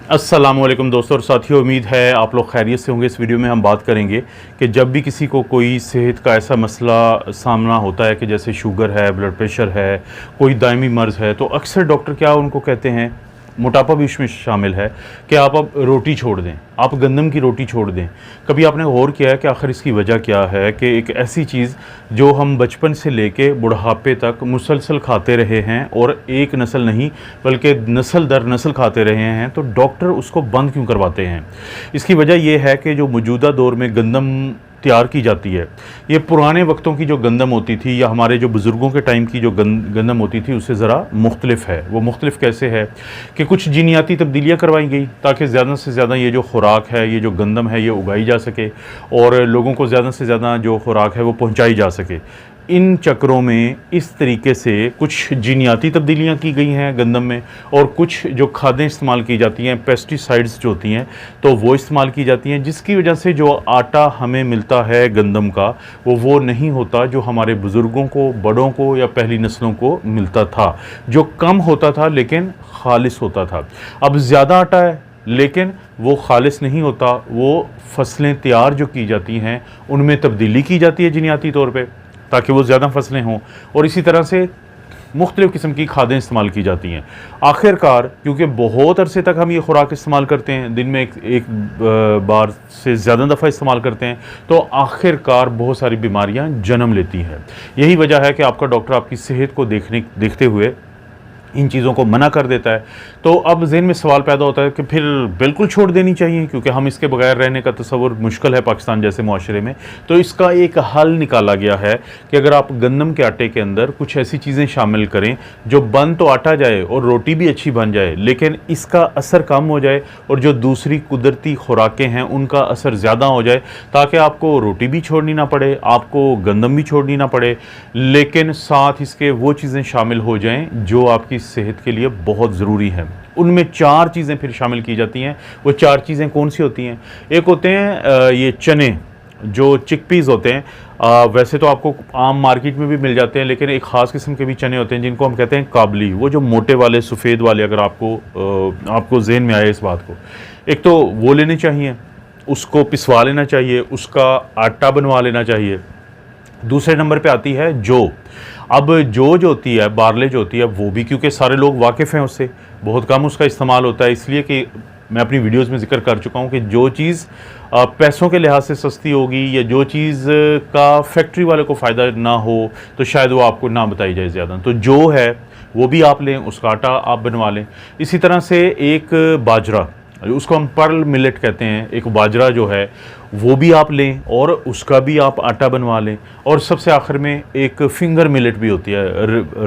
अस्सलामुअलैकुम दोस्तों और साथियों, उम्मीद है आप लोग खैरियत से होंगे। इस वीडियो में हम बात करेंगे कि जब भी किसी को कोई सेहत का ऐसा मसला सामना होता है कि जैसे शुगर है, ब्लड प्रेशर है, कोई दायमी मर्ज़ है, तो अक्सर डॉक्टर क्या उनको कहते हैं, मोटापा भी इसमें शामिल है, कि आप अब रोटी छोड़ दें, आप गंदम की रोटी छोड़ दें। कभी आपने गौर किया है कि आखिर इसकी वजह क्या है कि एक ऐसी चीज़ जो हम बचपन से लेके बुढ़ापे तक मुसलसल खाते रहे हैं और एक नस्ल नहीं बल्कि नस्ल दर नस्ल खाते रहे हैं, तो डॉक्टर उसको बंद क्यों करवाते हैं? इसकी वजह यह है कि जो मौजूदा दौर में गंदम तैयार की जाती है, ये पुराने वक्तों की जो गंदम होती थी या हमारे जो बुज़ुर्गों के टाइम की जो गंदम होती थी उससे ज़रा मुख्तलिफ है। वो मुख्तलिफ कैसे है कि कुछ जीनियाती तब्दीलियाँ करवाई गई ताकि ज़्यादा से ज़्यादा ये जो खुराक है, ये जो गंदम है, ये उगाई जा सके और लोगों को ज़्यादा से ज़्यादा जो खुराक है वो पहुँचाई जा सके। इन चक्रों में इस तरीके से कुछ जीनियाती तब्दीलियाँ की गई हैं गंदम में, और कुछ जो खादें इस्तेमाल की जाती हैं, पेस्टिसाइड्स जो होती हैं, तो वो इस्तेमाल की जाती हैं, जिसकी वजह से जो आटा हमें मिलता है गंदम का वो नहीं होता जो हमारे बुज़ुर्गों को, बड़ों को या पहली नस्लों को मिलता था, जो कम होता था लेकिन खालिस होता था। अब ज़्यादा आटा है लेकिन वो खालिस नहीं होता। वो फसलें तैयार जो की जाती हैं उनमें तब्दीली की जाती है जीनियाती तौर पर ताकि वो ज़्यादा फसलें हों, और इसी तरह से मुख्तलिफ़ किस्म की खादें इस्तेमाल की जाती हैं। आखिरकार क्योंकि बहुत अरसे तक हम ये खुराक इस्तेमाल करते हैं, दिन में एक बार से ज़्यादा दफ़ा इस्तेमाल करते हैं, तो आखिरकार बहुत सारी बीमारियां जन्म लेती हैं। यही वजह है कि आपका डॉक्टर आपकी सेहत को देखते हुए इन चीज़ों को मना कर देता है। तो अब ज़हन में सवाल पैदा होता है कि फिर बिल्कुल छोड़ देनी चाहिए, क्योंकि हम इसके बगैर रहने का तसव्वुर मुश्किल है पाकिस्तान जैसे माशरे में। तो इसका एक हल निकाला गया है कि अगर आप गंदम के आटे के अंदर कुछ ऐसी चीज़ें शामिल करें जो बन तो आटा जाए और रोटी भी अच्छी बन जाए, लेकिन इसका असर कम हो जाए और जो दूसरी कुदरती खुराकें हैं उनका असर ज़्यादा हो जाए, ताकि आपको रोटी भी छोड़नी ना पड़े, आपको गंदम भी छोड़नी ना पड़े, लेकिन साथ इसके वो चीज़ें शामिल हो जाएँ जो आपकी सेहत के लिए बहुत ज़रूरी है। उनमें 4 चीज़ें फिर शामिल की जाती हैं। वो 4 चीज़ें कौन सी होती हैं? एक होते हैं ये चने, जो चिकपीज़ होते हैं। वैसे तो आपको आम मार्केट में भी मिल जाते हैं, लेकिन एक ख़ास किस्म के भी चने होते हैं जिनको हम कहते हैं काबली। वो जो मोटे वाले, सफ़ेद वाले, अगर आपको जहन में आए इस बात को, एक तो वो लेने चाहिए, उसको पिसवा लेना चाहिए, उसका आटा बनवा लेना चाहिए। दूसरे नंबर पे आती है जौ। अब जो होती है, बारले जो होती है, वो भी क्योंकि सारे लोग वाकिफ़ हैं उससे, बहुत कम उसका इस्तेमाल होता है, इसलिए कि मैं अपनी वीडियोस में जिक्र कर चुका हूँ कि जो चीज़ पैसों के लिहाज से सस्ती होगी या जो चीज़ का फैक्ट्री वाले को फ़ायदा ना हो तो शायद वो आपको ना बताई जाए ज़्यादा। तो जो है वो भी आप लें, उसका आटा आप बनवा लें। इसी तरह से एक बाजरा, उसको हम पर्ल मिलेट कहते हैं, एक बाजरा जो है वो भी आप लें और उसका भी आप आटा बनवा लें। और सबसे आखिर में एक फिंगर मिलेट भी होती है,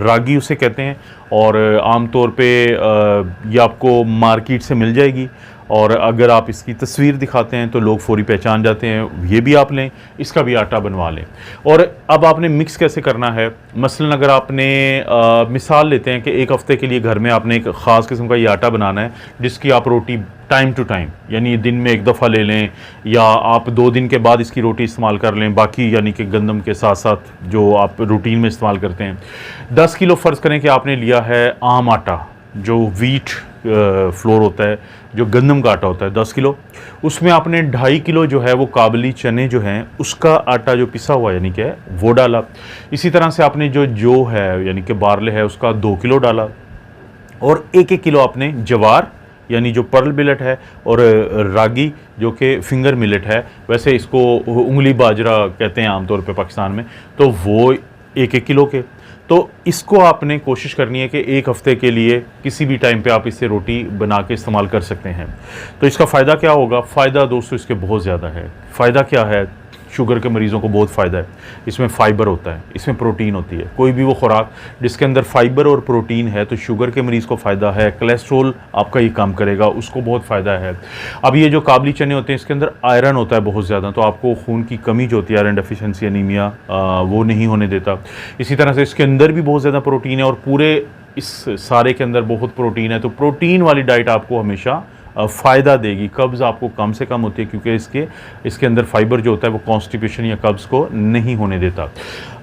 रागी उसे कहते हैं, और आम तौर पे ये आपको मार्केट से मिल जाएगी, और अगर आप इसकी तस्वीर दिखाते हैं तो लोग फौरी पहचान जाते हैं। ये भी आप लें, इसका भी आटा बनवा लें। और अब आपने मिक्स कैसे करना है? मसलन अगर आपने मिसाल लेते हैं कि एक हफ़्ते के लिए घर में आपने एक ख़ास किस्म का ये आटा बनाना है जिसकी आप रोटी टाइम टू टाइम, यानी दिन में एक दफ़ा ले लें, या आप 2 दिन के बाद इसकी रोटी इस्तेमाल कर लें, बाकी यानी कि गंदम के साथ साथ जो आप रूटीन में इस्तेमाल करते हैं। 10 किलो फ़र्ज़ करें कि आपने लिया है आम आटा, जो वीट फ्लोर होता है, जो गंदम का आटा होता है, 10 किलो। उसमें आपने 2.5 किलो जो है वो काबली चने जो हैं उसका आटा जो पिसा हुआ यानी कि वो डाला। इसी तरह से आपने जो है यानी कि बारले है उसका 2 किलो डाला, और 1-1 किलो आपने जवार यानी जो पर्ल मिलेट है, और रागी जो कि फिंगर मिलेट है, वैसे इसको उंगली बाजरा कहते हैं आमतौर पे पाकिस्तान में, तो वो 1-1 किलो के। तो इसको आपने कोशिश करनी है कि एक हफ़्ते के लिए किसी भी टाइम पे आप इससे रोटी बना के इस्तेमाल कर सकते हैं। तो इसका फ़ायदा क्या होगा? फ़ायदा दोस्तों इसके बहुत ज़्यादा है। फ़ायदा क्या है? शुगर के मरीज़ों को बहुत फ़ायदा है। इसमें फ़ाइबर होता है, इसमें प्रोटीन होती है। कोई भी वो खुराक जिसके अंदर फ़ाइबर और प्रोटीन है तो शुगर के मरीज़ को फ़ायदा है। कोलेस्ट्रॉल आपका ये काम करेगा, उसको बहुत फ़ायदा है। अब ये जो काबली चने होते हैं इसके अंदर आयरन होता है बहुत ज़्यादा, तो आपको खून की कमी जो होती है, आयरन डेफिशिएंसी, एनीमिया, वो नहीं होने देता। इसी तरह से इसके अंदर भी बहुत ज़्यादा प्रोटीन है, और पूरे इस सारे के अंदर बहुत प्रोटीन है। तो प्रोटीन वाली डाइट आपको हमेशा फ़ायदा देगी। कब्ज़ आपको कम से कम होती है क्योंकि इसके अंदर फाइबर जो होता है वो कॉन्स्टिपेशन या कब्ज़ को नहीं होने देता।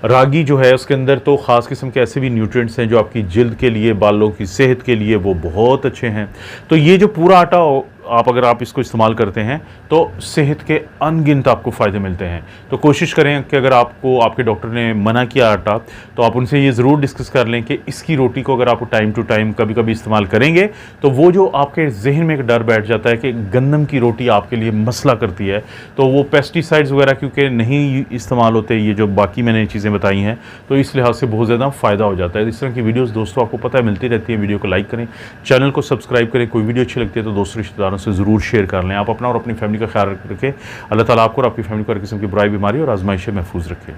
रागी जो है उसके अंदर तो ख़ास किस्म के ऐसे भी न्यूट्रिएंट्स हैं जो आपकी जिल्द के लिए, बालों की सेहत के लिए वो बहुत अच्छे हैं। तो ये जो पूरा आटा अगर आप इसको इस्तेमाल करते हैं तो सेहत के अनगिनत आपको फ़ायदे मिलते हैं। तो कोशिश करें कि अगर आपको आपके डॉक्टर ने मना किया आटा, तो आप उनसे ये ज़रूर डिस्कस कर लें कि इसकी रोटी को अगर आप टाइम टू टाइम कभी-कभी इस्तेमाल करेंगे तो वो जो आपके ज़हन में एक डर बैठ जाता है कि गंदम की रोटी आपके लिए मसला करती है, तो वो पेस्टिसाइड्स वगैरह क्योंकि नहीं इस्तेमाल होते, ये जो बाकी मैंने चीज़ें बताई हैं, तो इस लिहाज से बहुत ज़्यादा फ़ायदा हो जाता है। इस तरह की वीडियोज़ दोस्तों आपको पता है मिलती रहती है। वीडियो को लाइक करें, चैनल को सब्सक्राइब करें। कोई वीडियो अच्छी लगती है तो दोस्तों रिश्तेदारों से ज़रूर शेयर कर लें। आप अपना और अपनी फैमिली का ख्याल रखें। अल्लाह ताला आपको और आपकी फैमिली को हर किस्म की बुराई, बीमारी और आजमाइश से महफूज रखें।